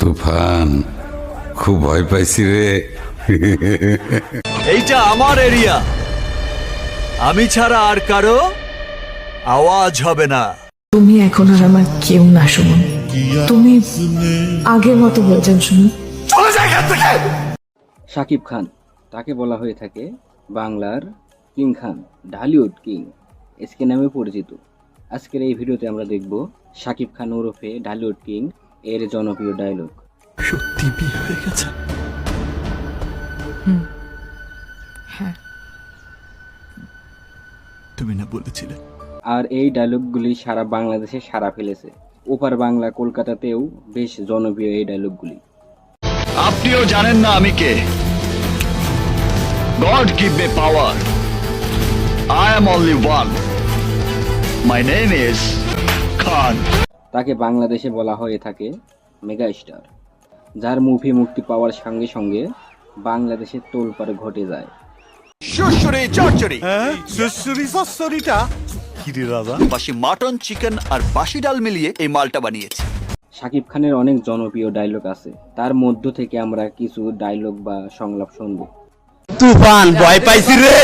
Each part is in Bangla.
তুফান, খুব ভয় পাইছি রে। এইটা আমার এরিয়া, আমি ছাড়া আর কারো আওয়াজ হবে না। তুমি এখন আর আমার কেউ না সুমন, তুমি আগের মতো হয়ে যান সুমন। শাকিব খান, তাকে বলা হয়ে থাকে বাংলার কিং খান, ঢালিউড কিং এসকে নামে পরিচিত। আজকের এই ভিডিওতে আমরা দেখব শাকিব খান ওরফে ঢালিউড কিং এর জনপ্রিয় ডায়লগ। সত্যি বিয়ে হয়ে গেছে? হ্যাঁ, তুমি না বলেছিলে? আর এই ডায়লগগুলি সারা বাংলাদেশে সাড়া ফেলেছে। ওপার বাংলা কলকাতাতেও বেশ জনপ্রিয় এই ডায়লগগুলি। আপনিও জানেন না আমি কে? God give me power, I am only one, my name is Khan. তাকে বাংলাদেশে বলা হয়ে থাকে মেগা স্টার, যার মুভি মুক্তি পাওয়ার সঙ্গে সঙ্গে বাংলাদেশে তোলপাড় ঘটে যায়। শ্বশুরে চচ্চড়ি, শ্বশুরি চচ্চড়িটা কিরে রাজা? বাসি মাটন, চিকেন আর বাসি ডাল মিলিয়ে এই মালটা বানিয়েছে। শাকিব খানের অনেক জনপ্রিয় ডায়লগ আছে, তার মধ্য থেকে আমরা কিছু ডায়লগ বা সংলাপ শুনবো। তুফান, ভয় পাইছি রে।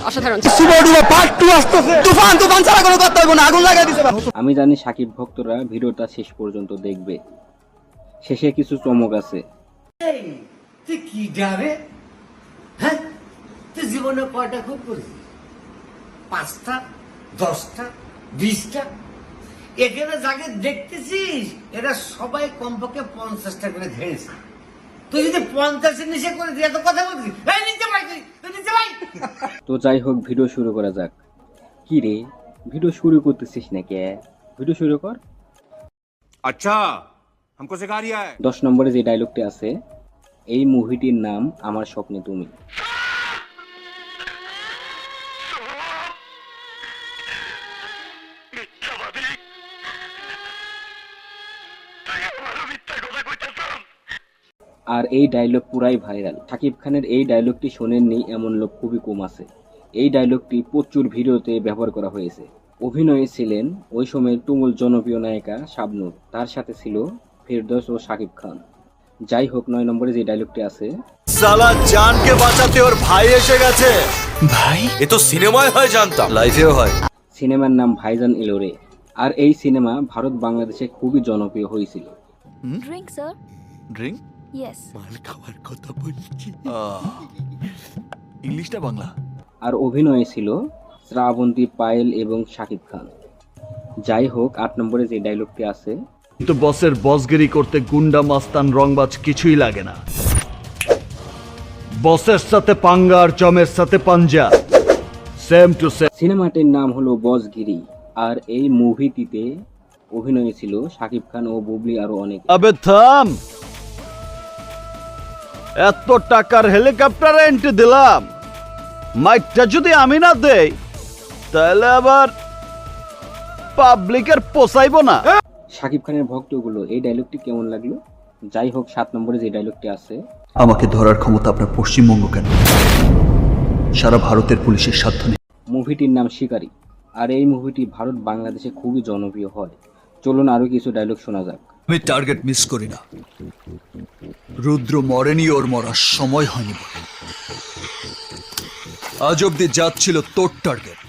অসাধারণ। তুফান তুফান ছাড়া কোনো কথা হইব না, আগুন লাগাই দিছে। আমি জানি শাকিব ভক্তরা ভিডিওটা শেষ পর্যন্ত দেখবে। শেষে কিছু চমক আছে। তুই কি ডারে? হ্যাঁ, তুই জীবনে কয়টা খুব করেছিস? 5টা, 10টা, 20টা? এখানে যাকে দেখতেছিস এরা সবাই কমপক্ষে 50টা করে ধরেছে। তুই যদি 50-এর নিচে করে দিয়ে এত কথা বলছিস, নিচে ভাই, তুই নিচে ভাই। তো যাই হোক, ভিডিও শুরু করা যাক। কি রে, ভিডিও শুরু করতেছিস না কে? ভিডিও শুরু কর। আচ্ছা, हमको सिखा रिया है। 10 নম্বরে যে ডায়লগটি আছে, এই মুভিটির নাম আমার স্বপ্নে তুমি। আর এই ডায়লগ পুরাই ভাইরাল। শাকিব খানের এই ডায়লগটি শোনেননি এমন লোক খুবই কম আছে। এই ডায়লগটি প্রচুর ভিডিওতে ব্যবহার করা হয়েছে। অভিনয়ে ছিলেন ওই সময়ের তুমুল জনপ্রিয় নায়িকা শাবনূর, তার সাথে ছিল ফেরদৌস ও শাকিব খান। যাই হোক, 9 নম্বরে যে ডায়লগটি আছে, সালা জানকে বাঁচাতে ওর ভাই এসে গেছে। ভাই? এ তো সিনেমায় হয়, জানতাম লাইভেও হয়। সিনেমার নাম ভাইজান এলোরে। আর এই সিনেমা ভারত বাংলাদেশে খুবই জনপ্রিয় হয়েছিল। Drink sir. ড্রিঙ্ক? ইয়েস। মাল খাওয়ার কথা বলছি। ইংলিশটা বাংলা। আর অভিনয়ে ছিল শ্রাবন্তী, পায়েল এবং শাকিব খান। যাই হোক, 8 নম্বরে যে ডায়লগটি আছে, কিন্তু বসের বসগিরি করতে গুন্ডা, মাস্তান, রংবাজ কিছুই লাগে না। বসের সাথে পাঙ্গা আর জমের সাথে পাঞ্জা, সেম টু সেম। সিনেমাটির নাম হলো বসগিরি। আর এই মুভিটিতে অভিনয়ে ছিল শাকিব খান ও বুবলি আরো অনেক। আবে থাম, এত টাকার হেলিকপ্টার এন্ট্রি দিলাম, মাইকটা যদি আমি না দেই তাহলে আবার পাবলিকের পোষাইব না। শাকিব খানের ভক্তগুলো এই ডায়লগটি কেমন লাগলো? যাই হোক, 7 নম্বরে যে ডায়লগটি আছে, আমাকে ধরার ক্ষমতা আপনার পশ্চিমবঙ্গ কেন, সারা ভারতের পুলিশের সাধ্য নেই। মুভিটির নাম শিকারি। আর এই মুভিটি ভারত বাংলাদেশে খুবই জনপ্রিয় হয়। চলুন আরো কিছু ডায়লগ শোনা যাক। আমি টার্গেট মিস করি না। রুদ্র মরেনি, ওর মরার সময় হয়নি বলে। আজ অব্দি যাচ্ছিল তোর টার্গেট,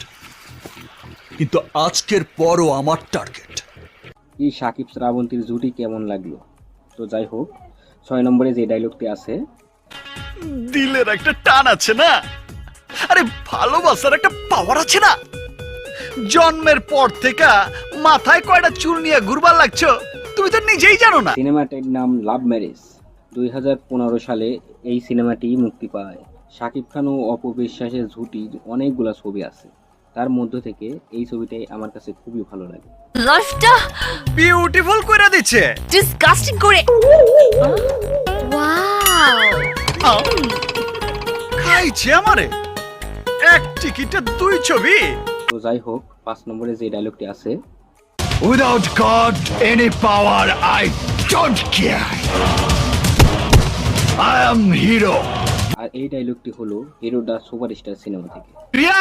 কিন্তু আজকের পরও আমার টার্গেট। এই শাকিব শ্রাবন্তীর জুটি কেমন লাগলো? তো যাই হোক, 6 নম্বরে যে ডায়লগটি আছে, দিলের একটা টান আছে না, আরে ভালোবাসার একটা পাওয়ার আছে না। জন্মের পর থেকে মাথায় কয়টা চুল নিয়ে ঘুরবার লাগছো, তুমি তো নিজেই জানো না। সিনেমাটির নাম লাভ ম্যারেজ। 2015 সালে এই সিনেমাটি মুক্তি পায়। শাকিব খান ও অপবিশ্বাসের জুটির অনেকগুলা ছবি আছে, তার মধ্য থেকে এই ছবিটাই আমার কাছে খুবই ভালো লাগে। লাইফটা বিউটিফুল করে দিচ্ছে, ডিসগাস্টিং করে। ওয়াও, খাইছে আমারে এক টিকিটে 2 ছবি। তো যাই হোক, 5 নম্বরে যে ডায়লগটি আছে, without God any power I don't care, I am hero. আর এই ডায়লগটি হলো হিরো দ্য সুপারস্টার সিনেমা থেকে। প্রিয়া,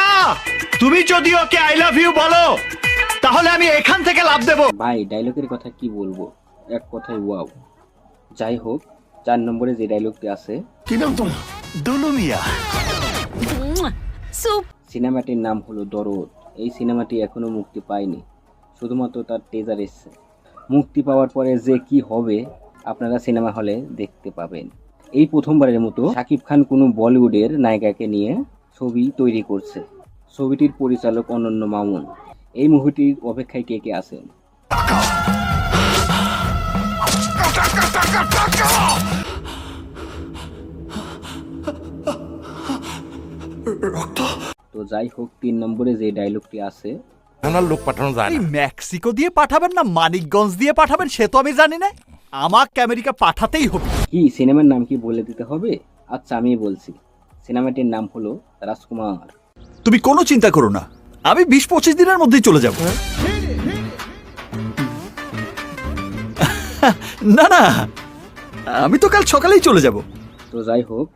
তুমি যদি ওকে আই লাভ ইউ বলো তাহলে আমি এখান থেকে লাভ দেব। ভাই ডায়লগের কথা কি বলবো, এক কথায় ওয়াও। যাই হোক, 4 নম্বরে যে ডায়লগটি আছে, কি নাম তোমার? দুলু মিয়া। Soup. সিনেমাটির নাম হলো দরদ। এই সিনেমাটি এখনো মুক্তি পায়নি, শুধুমাত্র তার টেজার এসেছে। মুক্তি পাওয়ার পরে যে কি হবে আপনারা সিনেমা হলে দেখতে পাবেন। এই প্রথমবারের মতো শাকিব খান কোনো বলিউডের নায়িকাকে নিয়ে ছবি তৈরি করছে। ছবিটির পরিচালক অনন্য মামুন। এই মুভিটির অপেক্ষায় কে কে আছেন? তো যাই হোক, 3 নম্বরে যে ডায়লগটি আছে, लोग पठानो जाए এই মেক্সিকো দিয়ে পাঠাবেন না মানিকগঞ্জ দিয়ে পাঠাবেন সে তো আমি জানি না, আমাকে আমেরিকা পাঠাতেই হবে। কি সিনেমার নাম কি বলে দিতে হবে? আচ্ছা আমি বলছি, সিনেমাটির নাম হলো রাজকুমার। তুমি কোনো চিন্তা করো না, আমি 20-25 দিনের মধ্যেই চলে যাব। না না, আমি তো কাল সকালেই চলে যাব। তো যাই হোক,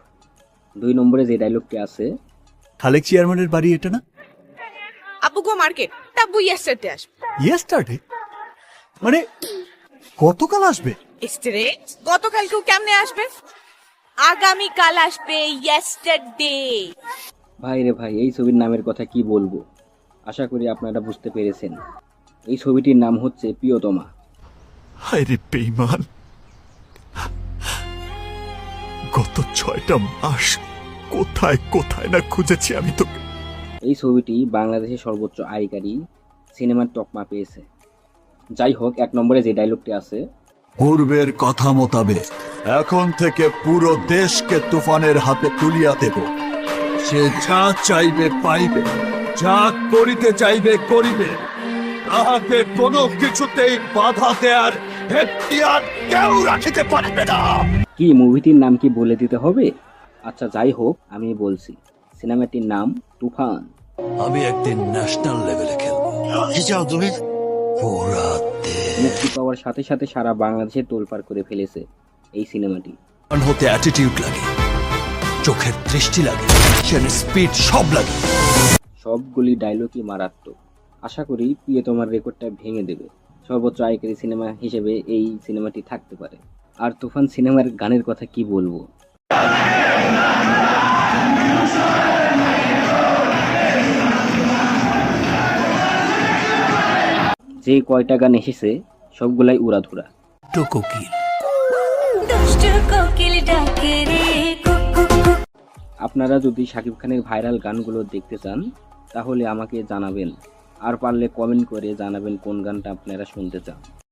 2 নম্বরে যে ডায়লগটি আছে, খালেক চেয়ারম্যানের বাড়ি এটা না? আব্বু গো মার্কেট, আব্বু ইয়েস্টারডে আসবে। ইয়েস্টারডে মানে গতকাল আসবে? স্ট্রেট গতকালকেও কেমনে আসবে? আগামী কাল আসবে, ইয়েস্টারডে। ভাই রে ভাই, এই ছবির নামের কথা কি বলবো, আশা করি আপনারা বুঝতে পেরেছেন। এই ছবিটির নাম হচ্ছে প্রিয়তমা। হায় রে বেঈমান, গত 6টা মাস কোথায় কোথায় না খুঁজেছি আমি তোকে। এই ছবিটি বাংলাদেশের সর্বোচ্চ আয়কারী সিনেমার তকমা পেয়েছে। যাই হোক, 1 নম্বরে যে ডায়লগটি আছে, পূর্বের কথা মোতাবেক এখন থেকে পুরো দেশকে তুফানের হাতে তুলিয়া দেব। সে যা চাইবে পাইবে, যা করিতে চাইবে করিবে, তাহাকে কোনো কিছুতেই বাধা দেয়ার এখতিয়ার কেউ রাখিতে পারবে না। কি মুভিটির নাম কি বলে দিতে হবে? আচ্ছা যাই হোক, আমি বলছি, সিনেমাটির নাম তুফান। আমি একদিন ন্যাশনাল লেভেলে খেলবো। কি চাও তুমি? পুরা মুক্তি পাওয়ার সাথে সাথে সারা বাংলাদেশে তোলপাড় করে ফেলেছে এই সিনেমাটি। দেশ হতে অ্যাটিটিউড লাগে, চোখের দৃষ্টি লাগে, স্পিড সব লাগে। সবগুলি ডায়লগই মারাত্মক। আশা করি প্রিয়তমার রেকর্ডটা ভেঙে দেবে, সর্বোচ্চ আয়কারী সিনেমা হিসেবে এই সিনেমাটি থাকতে পারে। আর তুফান সিনেমার গানের কথা কি বলবো, যে কয়টা গান এসেছে সবগুলাই উড়াধুরা। কোকিল, আপনারা যদি শাকিব খানের ভাইরাল গানগুলো দেখতে চান তাহলে আমাকে জানাবেন, আর পারলে কমেন্ট করে জানাবেন কোন গানটা আপনারা শুনতে চান।